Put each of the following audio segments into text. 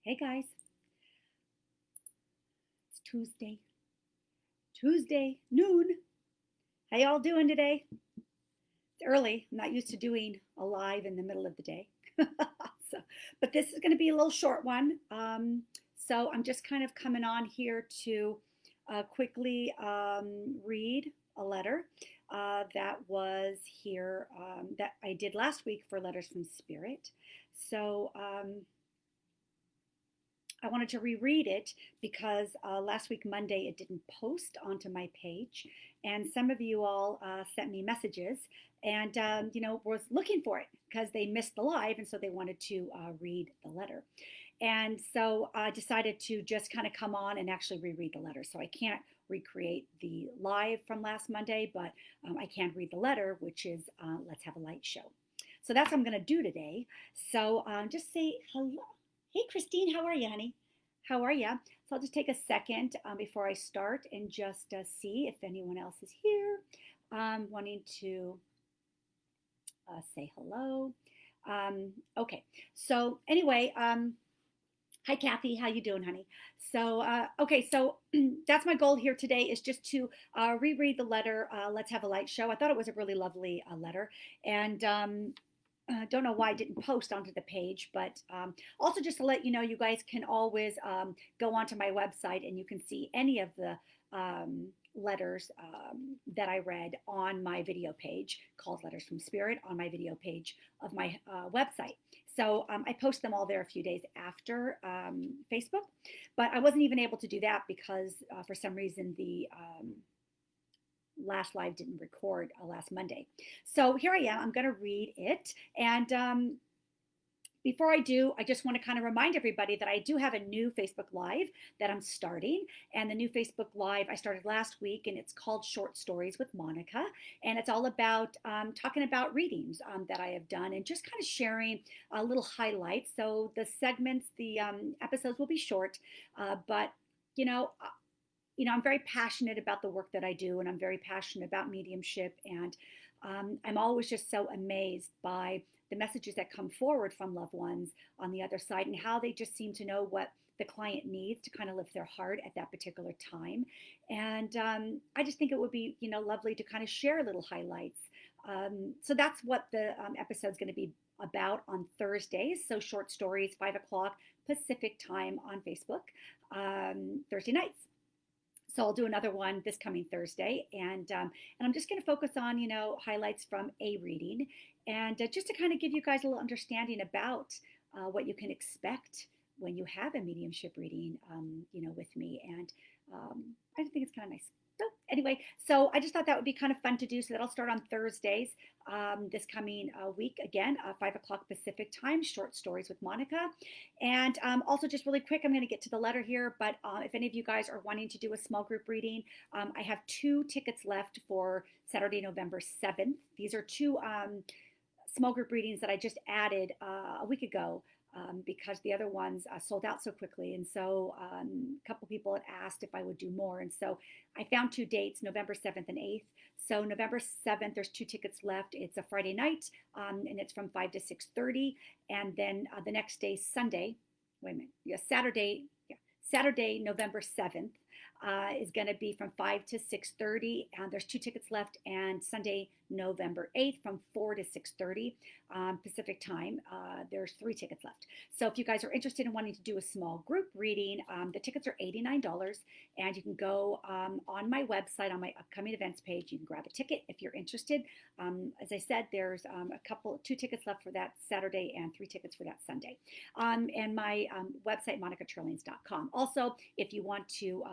Hey guys, it's Tuesday noon. How y'all doing today? It's early. I'm not used to doing a live in the middle of the day. so, but this is going to be a little short one. So I'm just kind of coming on here to quickly read a letter that was here that I did last week for Letters from Spirit. So I wanted to reread it because last week, Monday, it didn't post onto my page. And some of you all sent me messages and, was looking for it because they missed the live. And so they wanted to read the letter. And so I decided to just kind of come on and actually reread the letter. So I can't recreate the live from last Monday, but I can read the letter, which is Let's Have a Light Show. So that's what I'm going to do today. So just say hello. Hey, Christine, how are you, honey? How are you? So I'll just take a second before I start and just see if anyone else is here wanting to say hello. Okay, so anyway, hi, Kathy. How you doing, honey? So, okay, so that's my goal here today is just to reread the letter, Let's Have a Light Show. I thought it was a really lovely letter. And don't know why I didn't post onto the page, but also just to let you know, you guys can always go onto my website and you can see any of the letters that I read on my video page called Letters from Spirit on my video page of my website. So I post them all there a few days after Facebook, but I wasn't even able to do that because for some reason the last live didn't record last Monday. So here I am. I'm going to read it. And before I do, I just want to kind of remind everybody that I do have a new Facebook Live that I'm starting. And the new Facebook Live I started last week, and it's called Short Stories with Monica. And it's all about talking about readings that I have done and just kind of sharing little highlights. So the segments, the episodes will be short, but you know, I'm very passionate about the work that I do, and I'm very passionate about mediumship. And I'm always just so amazed by the messages that come forward from loved ones on the other side and how they just seem to know what the client needs to kind of lift their heart at that particular time. And I just think it would be, lovely to kind of share little highlights. So that's what the episode's going to be about on Thursdays. So short stories, 5 o'clock Pacific time on Facebook, Thursday nights. So I'll do another one this coming Thursday, and I'm just going to focus on highlights from a reading, and just to kind of give you guys a little understanding about what you can expect when you have a mediumship reading, with me, and I think it's kind of nice. So anyway, so I just thought that would be kind of fun to do. So that'll start on Thursdays this coming week again, 5 o'clock Pacific time. Short stories with Monica, and also just really quick, I'm going to get to the letter here. But if any of you guys are wanting to do a small group reading, I have 2 tickets left for Saturday, November 7th. These are 2 small group readings that I just added a week ago because the other ones sold out so quickly. And so a couple people had asked if I would do more. And so I found 2 dates, November 7th and 8th. So November 7th, there's 2 tickets left. It's a Friday night, and it's from 5 to 6:30. And then the next day, Sunday, wait a minute, Saturday, November 7th. Is going to be from 5 to 6:30, and there's 2 tickets left. And Sunday, November 8th, from 4 to 6:30 Pacific time, there's 3 tickets left. So if you guys are interested in wanting to do a small group reading, the tickets are $89, and you can go on my website on my upcoming events page. You can grab a ticket if you're interested. As I said, there's 2 tickets left for that Saturday and 3 tickets for that Sunday. And my website, monicatrillians.com. Also, if you want to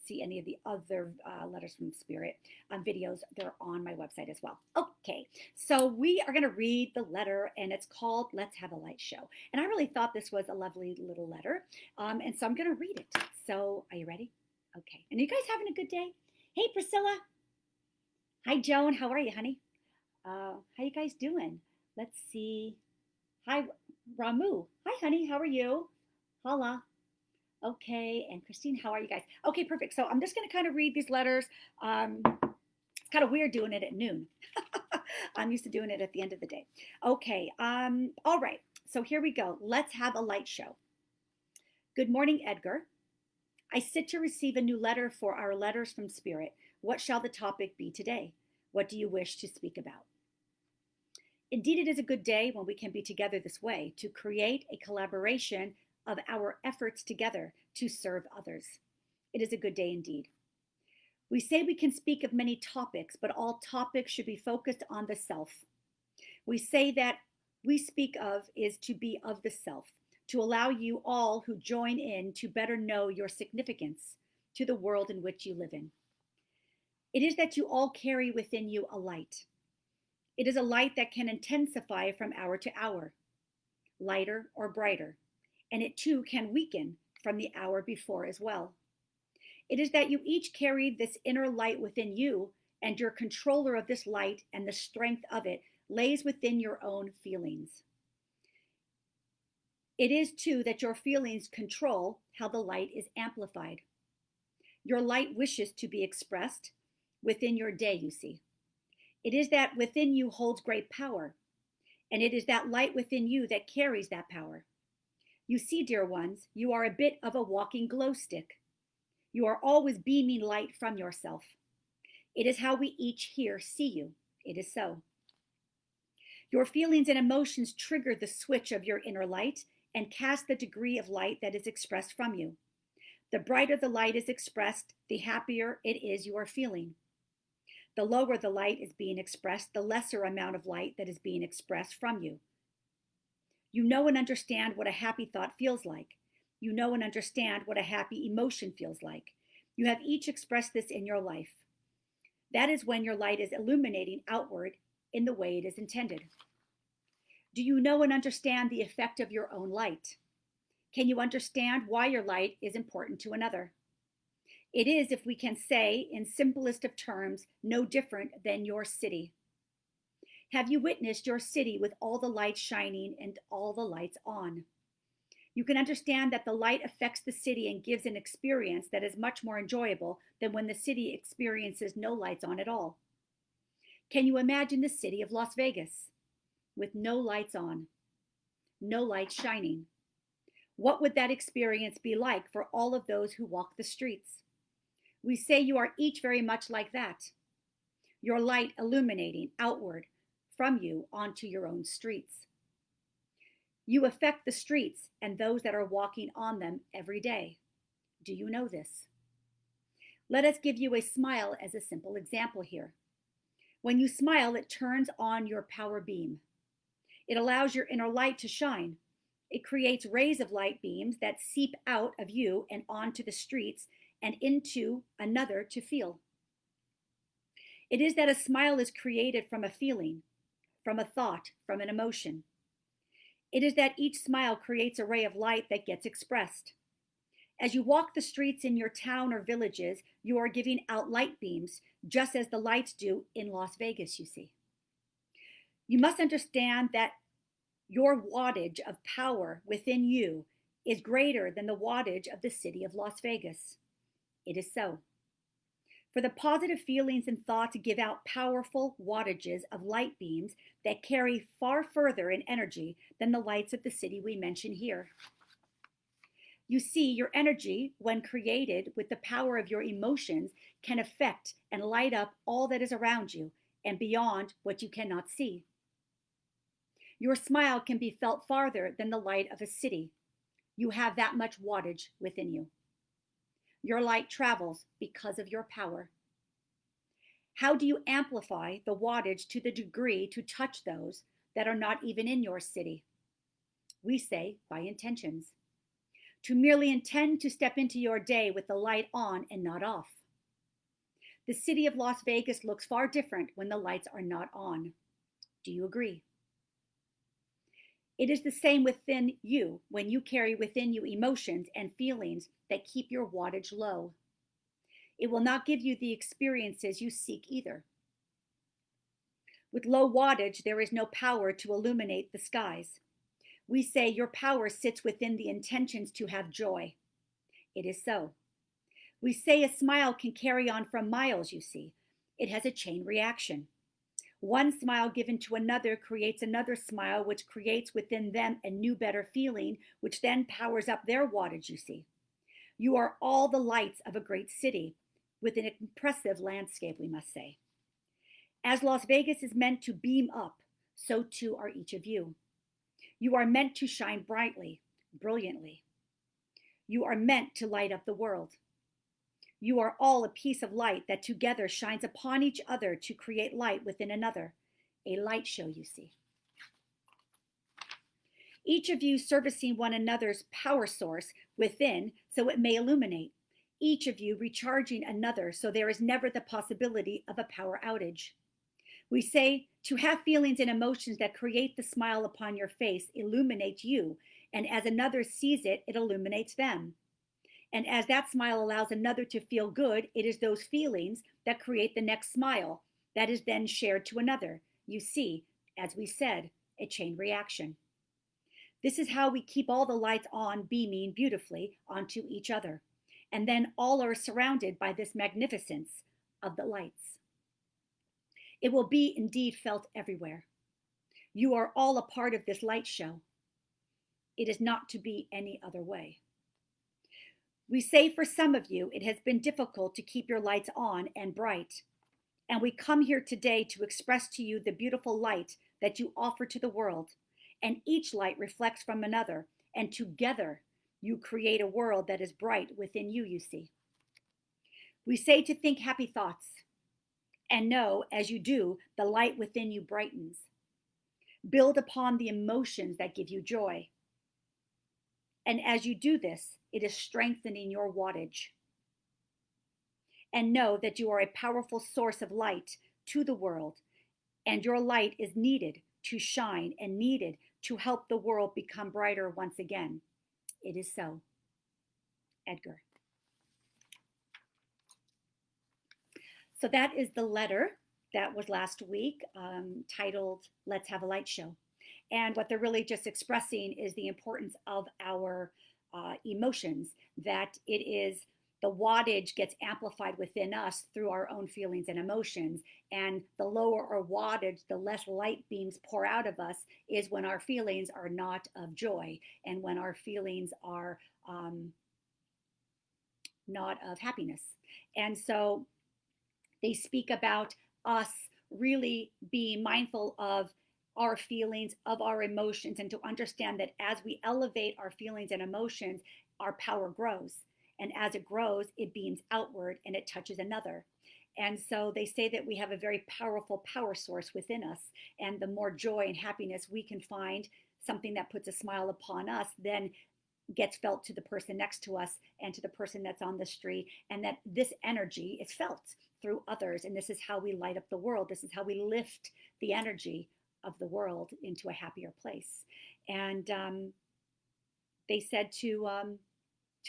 see any of the other Letters from Spirit videos, they're on my website as well. Okay, so we are going to read the letter, and it's called Let's Have a Light Show. And I really thought this was a lovely little letter, and so I'm going to read it. So are you ready? Okay, and you guys having a good day? Hey, Priscilla. Hi, Joan. How are you, honey? How you guys doing? Let's see. Hi, Ramu. Hi, honey. How are you? Holla. Okay, and Christine, how are you guys? Okay, perfect. So I'm just going to kind of read these letters. It's kind of weird doing it at noon. I'm used to doing it at the end of the day. Okay, all right. So here we go. Let's have a light show. Good morning, Edgar. I sit to receive a new letter for our letters from Spirit. What shall the topic be today? What do you wish to speak about? Indeed, it is a good day when we can be together this way to create a collaboration of our efforts together to serve others. It is a good day indeed. We say we can speak of many topics, but all topics should be focused on the self. We say that we speak of is to be of the self, to allow you all who join in to better know your significance to the world in which you live in. It is that you all carry within you a light. It is a light that can intensify from hour to hour, lighter or brighter, and it too can weaken from the hour before as well. It is that you each carry this inner light within you, and your controller of this light and the strength of it lays within your own feelings. It is too that your feelings control how the light is amplified. Your light wishes to be expressed within your day, you see. It is that within you holds great power, and it is that light within you that carries that power. You see, dear ones, you are a bit of a walking glow stick. You are always beaming light from yourself. It is how we each here see you. It is so. Your feelings and emotions trigger the switch of your inner light and cast the degree of light that is expressed from you. The brighter the light is expressed, the happier it is you are feeling. The lower the light is being expressed, the lesser amount of light that is being expressed from you. You know and understand what a happy thought feels like. You know and understand what a happy emotion feels like. You have each expressed this in your life. That is when your light is illuminating outward in the way it is intended. Do you know and understand the effect of your own light? Can you understand why your light is important to another? It is, if we can say, in simplest of terms, no different than your city. Have you witnessed your city with all the lights shining and all the lights on? You can understand that the light affects the city and gives an experience that is much more enjoyable than when the city experiences no lights on at all. Can you imagine the city of Las Vegas with no lights on, no lights shining? What would that experience be like for all of those who walk the streets? We say you are each very much like that. Your light illuminating outward from you onto your own streets. You affect the streets and those that are walking on them every day. Do you know this? Let us give you a smile as a simple example here. When you smile, it turns on your power beam. It allows your inner light to shine. It creates rays of light beams that seep out of you and onto the streets and into another to feel. It is that a smile is created from a feeling, from a thought, from an emotion. It is that each smile creates a ray of light that gets expressed. As you walk the streets in your town or villages, you are giving out light beams, just as the lights do in Las Vegas, you see. You must understand that your wattage of power within you is greater than the wattage of the city of Las Vegas. It is so. For the positive feelings and thoughts give out powerful wattages of light beams that carry far further in energy than the lights of the city we mention here. You see, your energy, when created with the power of your emotions, can affect and light up all that is around you and beyond what you cannot see. Your smile can be felt farther than the light of a city. You have that much wattage within you. Your light travels because of your power. How do you amplify the wattage to the degree to touch those that are not even in your city? We say by intentions. To merely intend to step into your day with the light on and not off. The city of Las Vegas looks far different when the lights are not on. Do you agree? It is the same within you when you carry within you emotions and feelings that keep your wattage low. It will not give you the experiences you seek either. With low wattage, there is no power to illuminate the skies. We say your power sits within the intentions to have joy. It is so. We say a smile can carry on from miles, you see. It has a chain reaction. One smile given to another creates another smile, which creates within them a new, better feeling, which then powers up their wattage, you see. You are all the lights of a great city with an impressive landscape, we must say. As Las Vegas is meant to beam up, so too are each of you. You are meant to shine brightly, brilliantly. You are meant to light up the world. You are all a piece of light that together shines upon each other to create light within another. A light show, you see. Each of you servicing one another's power source within so it may illuminate. Each of you recharging another so there is never the possibility of a power outage. We say to have feelings and emotions that create the smile upon your face illuminates you, and as another sees it, it illuminates them. And as that smile allows another to feel good, it is those feelings that create the next smile that is then shared to another. You see, as we said, a chain reaction. This is how we keep all the lights on, beaming beautifully onto each other. And then all are surrounded by this magnificence of the lights. It will be indeed felt everywhere. You are all a part of this light show. It is not to be any other way. We say for some of you, it has been difficult to keep your lights on and bright. And we come here today to express to you the beautiful light that you offer to the world. And each light reflects from another. And together you create a world that is bright within you, you see. We say to think happy thoughts. And know, as you do, the light within you brightens. Build upon the emotions that give you joy. And as you do this, it is strengthening your wattage. And know that you are a powerful source of light to the world, and your light is needed to shine and needed to help the world become brighter once again. It is so. Edgar. So that is the letter that was last week, titled Let's Have a Light Show. And what they're really just expressing is the importance of our emotions, that it is the wattage gets amplified within us through our own feelings and emotions. And the lower our wattage, the less light beams pour out of us is when our feelings are not of joy and when our feelings are not of happiness. And so they speak about us really being mindful of our feelings, of our emotions, and to understand that as we elevate our feelings and emotions, our power grows. And as it grows, it beams outward and it touches another. And so they say that we have a very powerful power source within us. And the more joy and happiness we can find, something that puts a smile upon us, then gets felt to the person next to us and to the person that's on the street. And that this energy is felt through others. And this is how we light up the world. This is how we lift the energy of the world into a happier place. And they said to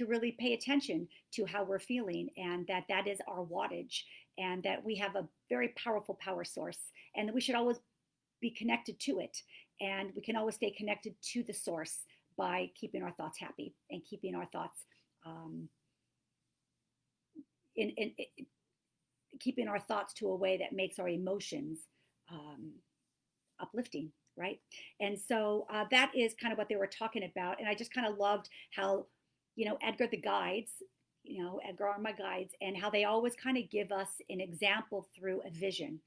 really pay attention to how we're feeling, and that is our wattage, and that we have a very powerful power source, and that we should always be connected to it. And we can always stay connected to the source by keeping our thoughts happy and keeping our thoughts in keeping our thoughts to a way that makes our emotions uplifting, right? And so that is kind of what they were talking about. And I just kind of loved how, Edgar, the guides, Edgar are my guides, and how they always kind of give us an example through a vision.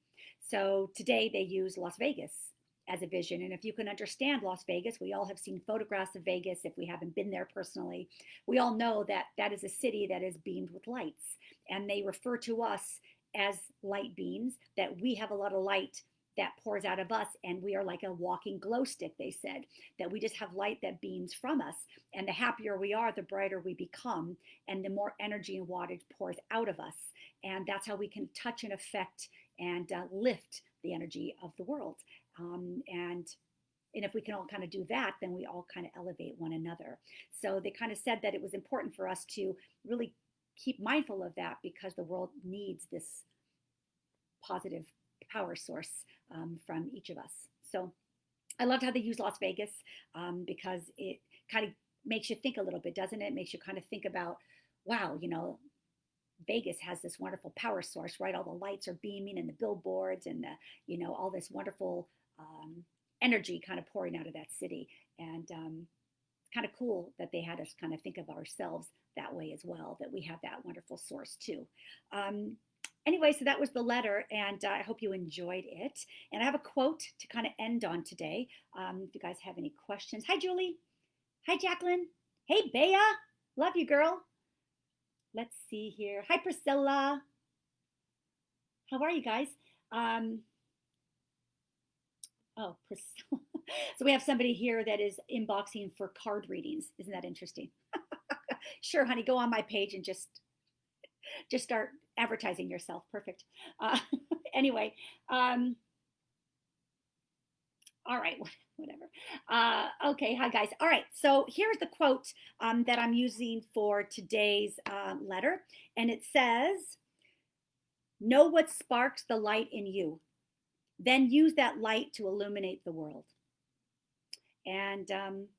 So today they use Las Vegas as a vision. And if you can understand Las Vegas, we all have seen photographs of Vegas. If we haven't been there personally, we all know that that is a city that is beamed with lights. And they refer to us as light beams, that we have a lot of light that pours out of us, and we are like a walking glow stick, they said, that we just have light that beams from us. And the happier we are, the brighter we become, and the more energy and wattage pours out of us. And that's how we can touch and affect and lift the energy of the world. And if we can all kind of do that, then we all kind of elevate one another. So they kind of said that it was important for us to really keep mindful of that, because the world needs this positive power source from each of us. So I loved how they use Las Vegas, because it kind of makes you think a little bit, doesn't it? It makes you kind of think about, wow, Vegas has this wonderful power source, right? All the lights are beaming and the billboards and the, all this wonderful energy kind of pouring out of that city. And it's kind of cool that they had us kind of think of ourselves that way as well, that we have that wonderful source too. Um, anyway, so that was the letter, and I hope you enjoyed it. And I have a quote to kind of end on today. If you guys have any questions. Hi, Julie. Hi, Jacqueline. Hey, Bea. Love you, girl. Let's see here. Hi, Priscilla. How are you guys? Um, oh, Priscilla. So we have somebody here that is inboxing for card readings. Isn't that interesting? Sure, honey. Go on my page and just start advertising yourself. Perfect. Uh, anyway, all right, whatever. Okay, hi guys. All right, so here's the quote that I'm using for today's letter, and it says, "Know what sparks the light in you, then use that light to illuminate the world." And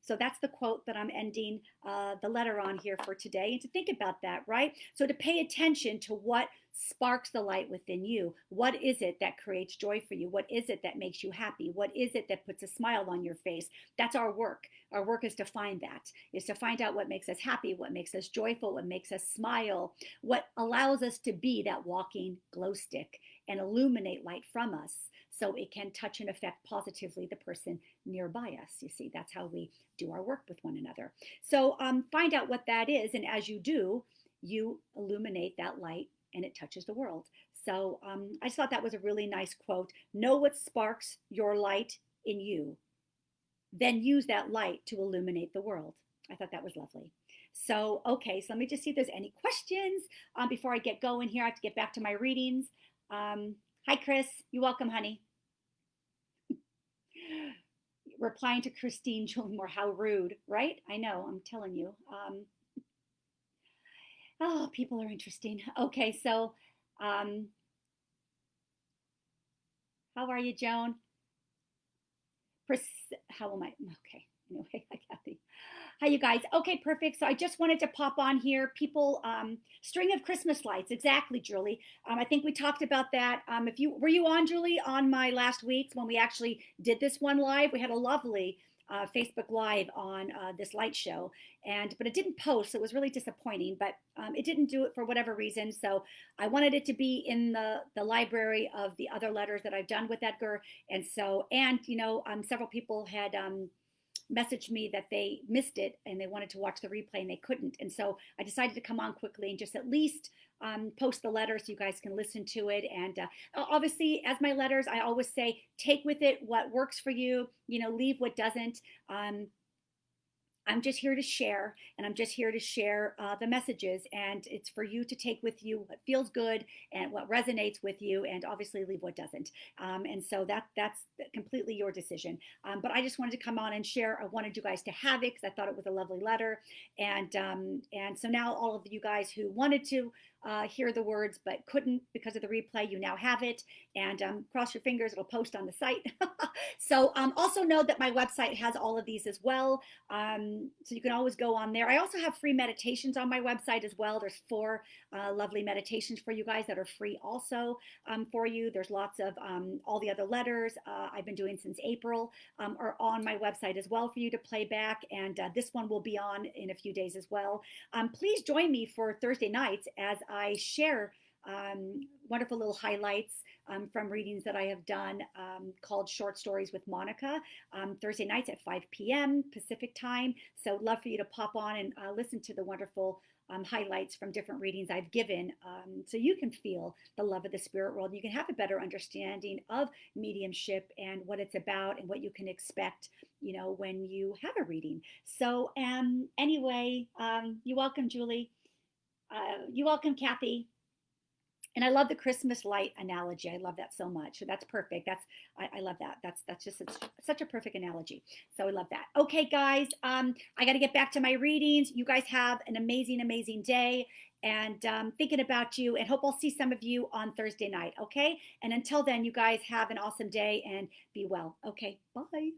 so that's the quote that I'm ending the letter on here for today. And to think about that, right? So to pay attention to what sparks the light within you. What is it that creates joy for you? What is it that makes you happy? What is it that puts a smile on your face? That's our work. Our work is to find that, is to find out what makes us happy, what makes us joyful, what makes us smile, what allows us to be that walking glow stick and illuminate light from us so it can touch and affect positively the person nearby us. You see, that's how we do our work with one another. So find out what that is. And as you do, you illuminate that light and it touches the world. So I just thought that was a really nice quote. Know what sparks your light in you, then use that light to illuminate the world. I thought that was lovely. So, okay, so let me just see if there's any questions before I get going here. I have to get back to my readings. Hi, Chris. You're welcome, honey. Replying to Christine Julie how rude, right? I know, I'm telling you. Oh, people are interesting. Okay, so how are you, Joan? How am I? Okay, anyway, hi, Kathy. Hi, you guys. Okay, perfect. So I just wanted to pop on here. People, string of Christmas lights. Exactly, Julie. I think we talked about that. If you were you on, Julie, on my last week's when we actually did this one live, we had a lovely Facebook Live on this light show, but it didn't post, so it was really disappointing. But it didn't do it for whatever reason. So I wanted it to be in the library of the other letters that I've done with Edgar, and so several people had messaged me that they missed it and they wanted to watch the replay and they couldn't. And so I decided to come on quickly and just at least post the letter so you guys can listen to it. And obviously, as my letters, I always say, take with it what works for you, leave what doesn't. I'm just here to share, and I'm just here to share the messages, and it's for you to take with you what feels good and what resonates with you, and obviously leave what doesn't. And so that's completely your decision. But I just wanted to come on and share. I wanted you guys to have it because I thought it was a lovely letter, and so now all of you guys who wanted to hear the words but couldn't because of the replay, you now have it, and cross your fingers, it'll post on the site. So also know that my website has all of these as well, so you can always go on there. I also have free meditations on my website as well. There's 4 lovely meditations for you guys that are free also for you. There's lots of all the other letters I've been doing since April are on my website as well for you to play back, and this one will be on in a few days as well. Please join me for Thursday nights as I share wonderful little highlights from readings that I have done called Short Stories with Monica, Thursday nights at 5 p.m. Pacific time. So love for you to pop on and listen to the wonderful highlights from different readings I've given, so you can feel the love of the spirit world. You can have a better understanding of mediumship and what it's about and what you can expect, when you have a reading. So anyway, you're welcome, Julie. You're welcome, Kathy. And I love the Christmas light analogy. I love that so much. So that's perfect. I love that. That's just such a perfect analogy. So I love that. Okay, guys, I got to get back to my readings. You guys have an amazing, amazing day. And thinking about you, and hope I'll see some of you on Thursday night. Okay. And until then, you guys have an awesome day and be well. Okay. Bye.